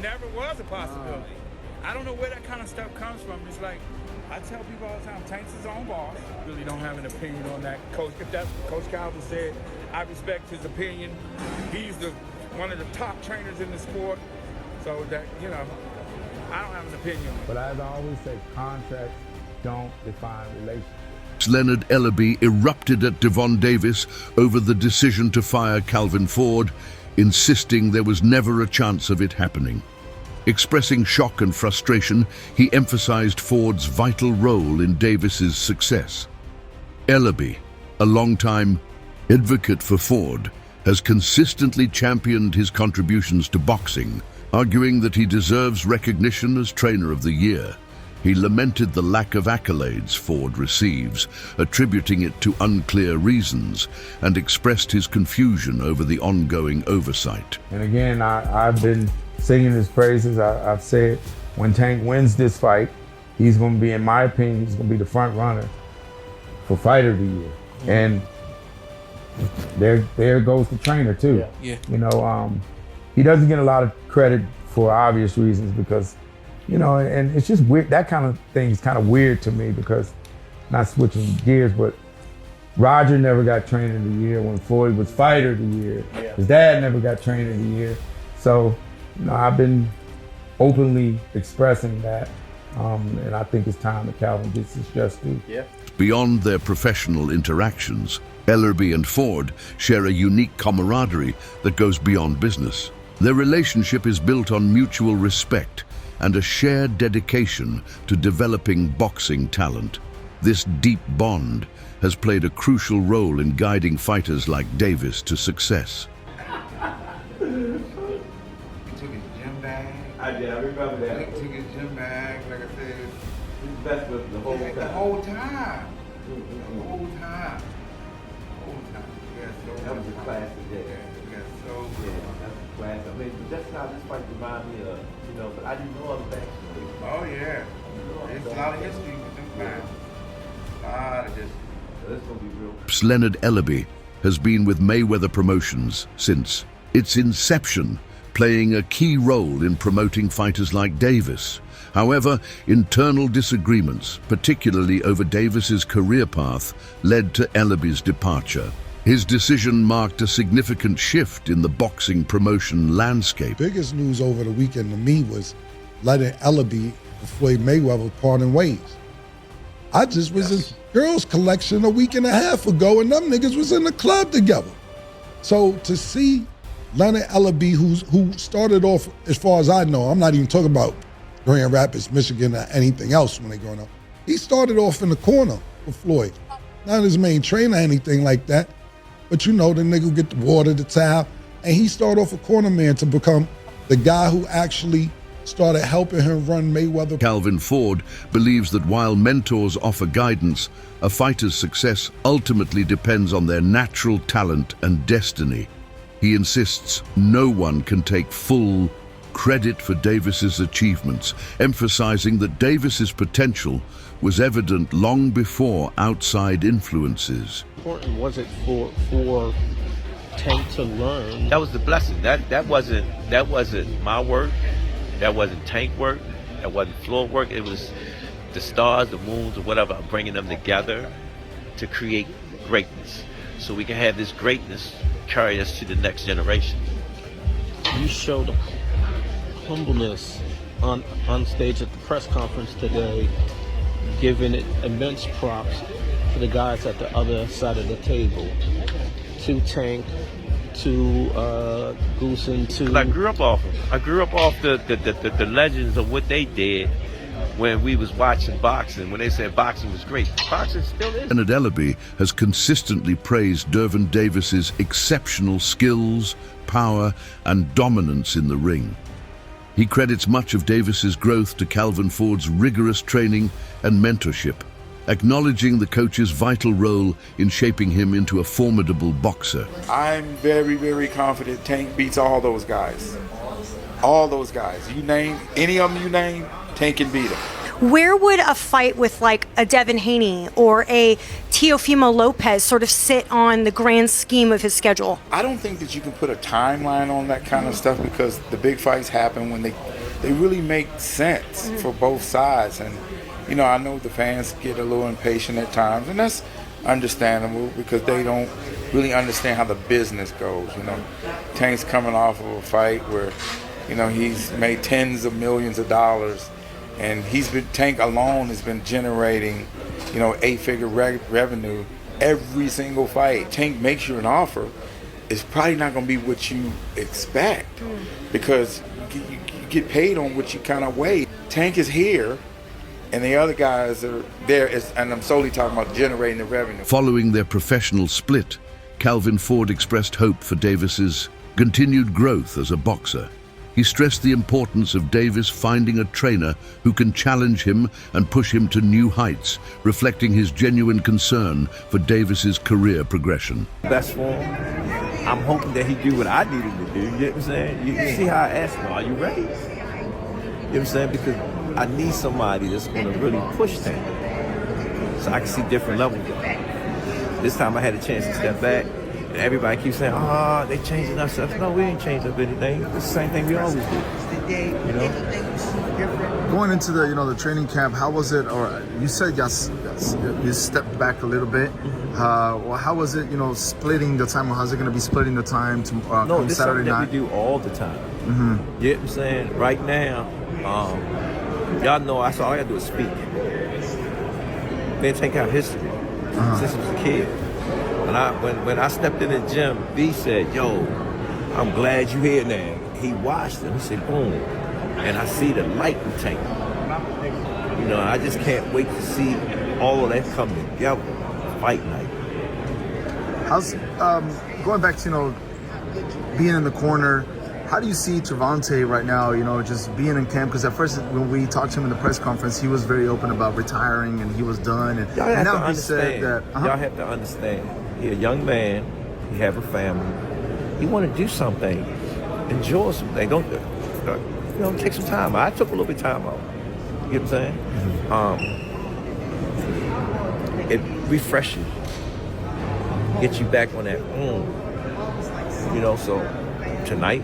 never was a possibility. I don't know where that kind of stuff comes from. It's like, I tell people all the time, Tank's his own boss. Really don't have an opinion on that. Coach, if that's what Coach Calvin said, I respect his opinion. He's one of the top trainers in the sport. So that, you know, I don't have an opinion. But as I always say, contracts don't define relationships. Leonard Ellerbe erupted at Devon Davis over the decision to fire Calvin Ford, insisting there was never a chance of it happening. Expressing shock and frustration, he emphasized Ford's vital role in Davis's success. Ellerbe, a longtime advocate for Ford, has consistently championed his contributions to boxing, arguing that he deserves recognition as Trainer of the Year. He lamented the lack of accolades Ford receives, attributing it to unclear reasons, and expressed his confusion over the ongoing oversight. And again, I've been singing his praises. I've said when Tank wins this fight, he's going to be, in my opinion, he's going to be the front runner for Fighter of the Year. And there goes the trainer too. Yeah. You know, he doesn't get a lot of credit for obvious reasons because, you know, and it's just weird. That kind of thing is kind of weird to me because, not switching gears, but Roger never got Trainer of the Year when Floyd was Fighter of the Year. Yeah. His dad never got Trainer of the Year. So, you know, I've been openly expressing that, and I think it's time that Calvin gets his just due. Yeah. Beyond their professional interactions, Ellerbe and Ford share a unique camaraderie that goes beyond business. Their relationship is built on mutual respect and a shared dedication to developing boxing talent. This deep bond has played a crucial role in guiding fighters like Davis to success. He took his gym bag. I remember that. He took his gym bag, like I said. He's best with the whole time. The whole time. The whole time. That was a classic day. We got so Yeah, that's a classic. I mean, but that's how this fight reminded me of, you know, but I didn't know other backstory. Oh yeah. There's a lot of history with them guys. A lot of history. So this is gonna be real. Leonard Ellerbe has been with Mayweather Promotions since its inception, playing a key role in promoting fighters like Davis. However, internal disagreements, particularly over Davis's career path, led to Ellerbe's departure. His decision marked a significant shift in the boxing promotion landscape. Biggest news over the weekend to me was Leonard Ellerbe and Floyd Mayweather parting ways. I just was in girls' collection a week and a half ago, and them niggas was in the club together. So to see Leonard Ellerbe, who started off, as far as I know, I'm not even talking about Grand Rapids, Michigan, or anything else when they growing up. He started off in the corner with Floyd. Not his main trainer or anything like that, but you know, the nigga who get the water, the towel, and he started off a corner man to become the guy who actually started helping him run Mayweather. Calvin Ford believes that while mentors offer guidance, a fighter's success ultimately depends on their natural talent and destiny. He insists no one can take full credit for Davis's achievements, emphasizing that Davis's potential was evident long before outside influences. Important was it for Tank to learn? That was the blessing. That wasn't my work. That wasn't Tank work. That wasn't Floyd work. It was the stars, the moons, or whatever, bringing them together to create greatness. So we can have this greatness carry us to the next generation. You showed humbleness on stage at the press conference today, giving it immense props to the guys at the other side of the table, to Tank, to Goose, and to... I grew up off them. I grew up off the legends of what they did when we was watching boxing, when they said boxing was great. Boxing still is. Leonard Ellerbe has consistently praised Gervonta Davis's exceptional skills, power, and dominance in the ring. He credits much of Davis's growth to Calvin Ford's rigorous training and mentorship, acknowledging the coach's vital role in shaping him into a formidable boxer. I'm very, very confident Tank beats all those guys. All those guys. You name, any of them you name, Tank can beat them. Where would a fight with like a Devin Haney or a Teofimo Lopez sort of sit on the grand scheme of his schedule? I don't think that you can put a timeline on that kind of stuff because the big fights happen when they really make sense for both sides. And you know, I know the fans get a little impatient at times, and that's understandable because they don't really understand how the business goes. You know, Tank's coming off of a fight where, you know, he's made tens of millions of dollars, and Tank alone has been generating, you know, 8-figure revenue every single fight. Tank makes you an offer, it's probably not going to be what you expect because you get paid on what you kind of weigh. Tank is here, and the other guys are there, and I'm solely talking about generating the revenue. Following their professional split, Calvin Ford expressed hope for Davis's continued growth as a boxer. He stressed the importance of Davis finding a trainer who can challenge him and push him to new heights, reflecting his genuine concern for Davis's career progression. Best for him. I'm hoping that he do what I need him to do. You know what I'm saying? You see how I asked him, are you ready? You know what I'm saying? Because I need somebody that's going to really push things so I can see different levels of it. This time I had a chance to step back. And everybody keeps saying, they changing up stuff. No, we ain't changed up anything. It's the same thing we always do. You know? Going into the, you know, the training camp, how was it? Or you said you stepped back a little bit. Well, how was it, you know, splitting the time? Or how's it going to be splitting the time to No, this Saturday is something night? that we do all the time. You know what I'm saying? Right now, y'all know all I got to do is speak. Then take out history since I was a kid. When I stepped in the gym, B said, yo, I'm glad you're here now. He watched him. He said, boom. And I see the light in Tank. You know, I just can't wait to see all of that come together. Fight night. How's going back to, you know, being in the corner, how do you see Gervonta right now, you know, just being in camp? Because at first when we talked to him in the press conference, he was very open about retiring and he was done. And now he said that... Y'all have to understand. He's a young man. He have a family. He want to do something. Enjoy something. Don't, you know, take some time. I took a little bit of time out. You know what I'm saying? It refreshes you. Get you back on that. You know, so tonight,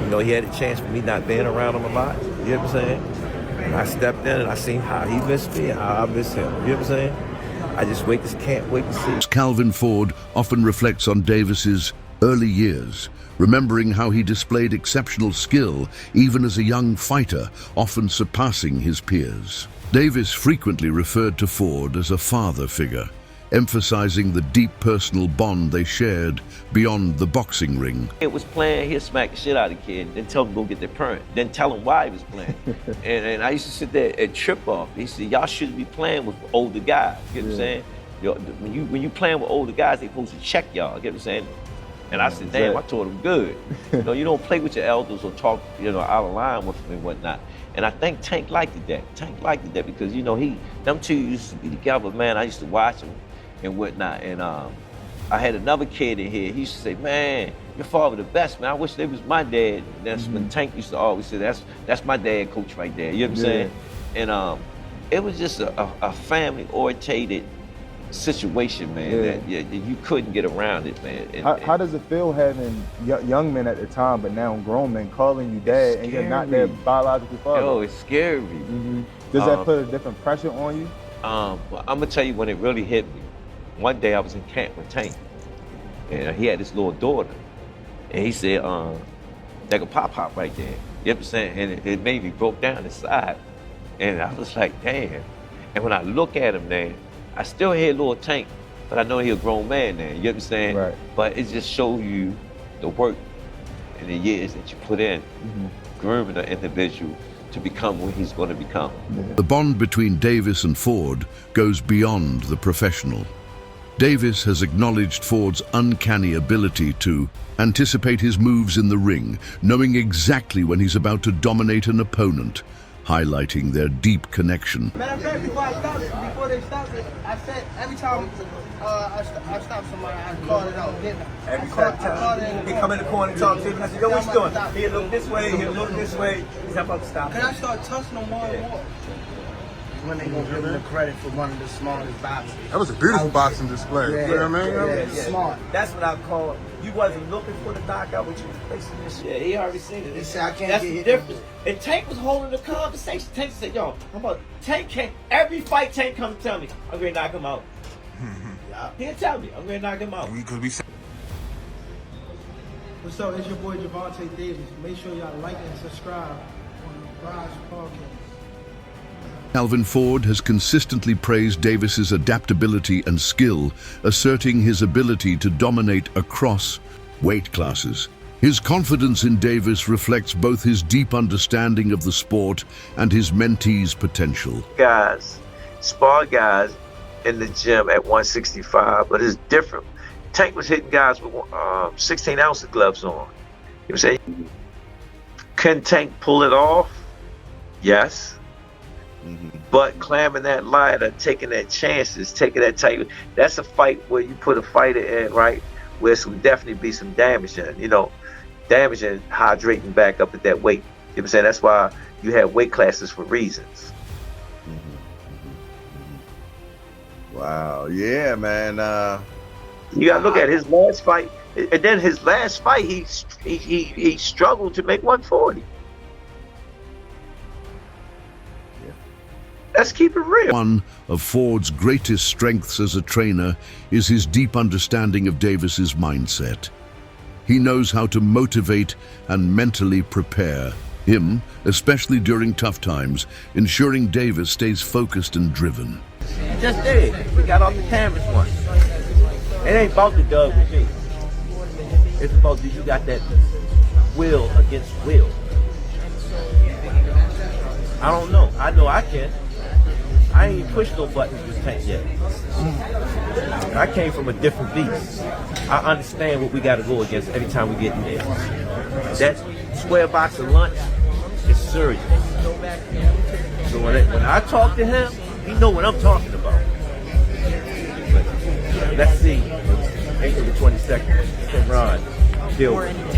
you know, he had a chance for me not being around him a lot. You know what I'm saying? And I stepped in and I seen how he missed me and how I missed him. You know what I'm saying? I just can't wait to see. Calvin Ford often reflects on Davis's early years, remembering how he displayed exceptional skill even as a young fighter, often surpassing his peers. Davis frequently referred to Ford as a father figure, emphasizing the deep personal bond they shared beyond the boxing ring. It was playing, he'd smack the shit out of the kid, then tell him to go get their parent, then tell him why he was playing. and I used to sit there and trip off. He said, y'all shouldn't be playing with older guys, you know what I'm saying? When you playing with older guys, they supposed to check y'all, you know what I'm saying? And I said, damn, I taught him good. You know, you don't play with your elders or talk, you know, out of line with them and whatnot. And I think Tank liked that. Tank liked that because, you know, them two used to be together, man. I used to watch them and whatnot. And I had another kid in here. He used to say, man, your father the best, man. I wish they was my dad. And that's when Tank used to always say, that's my dad, coach, right there. You know what I'm saying? And it was just a family-orientated situation, man, that you couldn't get around it, man. How does it feel having young men at the time, but now grown men calling you dad, and you're not their biological father? Yo, it's scary. Does that put a different pressure on you? Well, I'm gonna tell you when it really hit me. One day I was in camp with Tank, and he had this little daughter, and he said, "That could pop right there." You know what I'm saying? And it made me broke down inside, and I was like, "Damn!" And when I look at him, man, I still hear little Tank, but I know he's a grown man now. You know what I'm saying? Right. But it just shows you the work and the years that you put in, grooming an individual to become what he's going to become. The bond between Davis and Ford goes beyond the professional. Davis has acknowledged Ford's uncanny ability to anticipate his moves in the ring, knowing exactly when he's about to dominate an opponent, highlighting their deep connection. Matter of fact, before they stopped it, I said every time I stop somebody, I call it out, didn't I? Every time he come in the corner and talk to him, I said, yo, what you doing? He'll look this way, he'll look this way. He's about to stop. Can I start touching him more and more? when they gonna give him the credit for one of the smartest boxers. That was a beautiful boxing display. Yeah, You know what I mean? yeah. Smart. That's what I call. You wasn't looking for the knockout, but you was facing this shit. Yeah, he already seen it. He said, I can't That's get the hit. difference. And Tank was holding the conversation. Tank said, yo, how about Tank can't, every fight Tank come to tell me, I'm going to knock him out. He'll tell me, I'm going to knock him out. What's up? It's your boy Gervonta Davis. Make sure y'all like and subscribe on the Rise Podcast. Calvin Ford has consistently praised Davis's adaptability and skill, asserting his ability to dominate across weight classes. His confidence in Davis reflects both his deep understanding of the sport and his mentee's potential. Guys, spar guys in the gym at 165, but it's different. Tank was hitting guys with 16-ounce gloves on. You know what I'm saying? Can Tank pull it off? Yes. But climbing that ladder, taking that chances, taking that type, that's a fight where you put a fighter in, right, where it's would definitely be some damage in, damage and hydrating back up at that weight. You know what I'm saying? That's why you have weight classes for reasons. Wow, yeah, man. You gotta look at his last fight, and then his last fight, he struggled to make 140. Let's keep it real. One of Ford's greatest strengths as a trainer is his deep understanding of Davis's mindset. He knows how to motivate and mentally prepare him, especially during tough times, ensuring Davis stays focused and driven. Just did. We got off the canvas once. It ain't about the dub with me. It's about do you got that will against will. I don't know. I know I can. I ain't even pushed no buttons with Tank yet. I came from a different beast. I understand what we got to go against every time we get in there. That square box of lunch is serious. So when I talk to him, he know what I'm talking about. But let's see. April the 22nd. Can Ron deal with it.